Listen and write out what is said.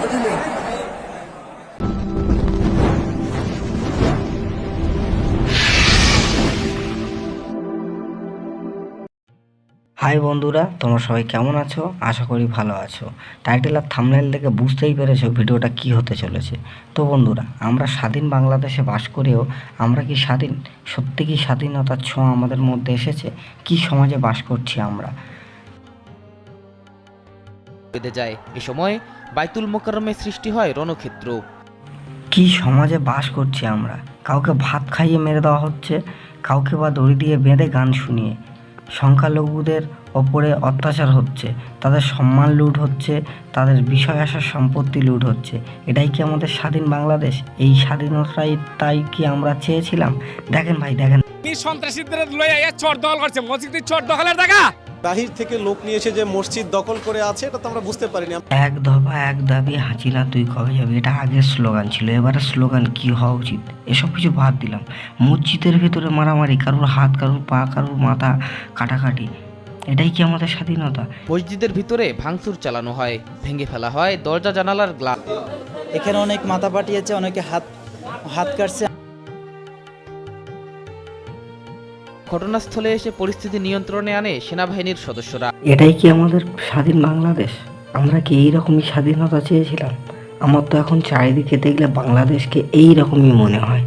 High বন্ধুরা, তোমরা সবাই কেমন আছো? আশা করি ভালো আছো। টাইটেল আর থাম্বনেল দেখে বুঝতেই পেরেছো ভিডিওটা কি হতে চলেছে। তো বন্ধুরা, আমরা স্বাধীন বাংলাদেশে বাস করেও আমরা কি স্বাধীন? সত্যি কি স্বাধীনতার ছোঁয়া আমাদের মধ্যে এসেছে? কি সমাজে বাস করছি আমরা? বেঁধে যায়। এ সময় বাইতুল মোকাররমে সৃষ্টি হয় রণক্ষেত্র। কি সমাজে বাস করছি আমরা? কাউকে ভাত খাইয়ে মেরে দেওয়া হচ্ছে, কাউকে বা দড়ি দিয়ে বেঁধে গান শুনিয়ে। সংখ্যালঘুদের ওপরে অত্যাচার হচ্ছে, তাদের সম্মান লুট হচ্ছে, তাদের বিষয় আসার সম্পত্তি লুট হচ্ছে। এটাই কি আমাদের স্বাধীন বাংলাদেশ? এই স্বাধীনতাই তাই কি আমরা চেয়েছিলাম? দেখেন ভাই, দেখেন সন্ত্রাসীদের লইয়া চোর দখল করছে, মসজিদের চোর দখলের টাকা বাহির থেকে লোক নিয়ে এসে যে মসজিদ দখল করে আছে, এটা তো আমরা বুঝতে পারিনি। এক দফা এক দাবি, হাঁচিলা তুই কবে যাবি, এটা আগের স্লোগান ছিল। এবারে স্লোগান কি হওয়া উচিত? এসব কিছু বাদ দিলাম। মসজিদের ভিতরে মারামারি, কারুর হাত, কারুর পা, কারুর মাথা কাটাকাটি, এটাই কি আমাদের স্বাধীনতা? মসজিদের ভিতরে ভাঙচুর চালানো হয়, ভেঙে ফেলা হয় দরজা জানালার গ্লাস। এখানে অনেক মাথা পাঠিয়েছে, অনেকে হাত কাটছে। ঘটনাস্থলে এসে পরিস্থিতি নিয়ন্ত্রণে আনে সেনাবাহিনীর সদস্যরা। এটাই কি আমাদের স্বাধীন বাংলাদেশ? আমরা কি এইরকমই স্বাধীনতা চেয়েছিলাম? আমার তো এখন চারিদিকে দেখলে বাংলাদেশকে এইরকমই মনে হয়।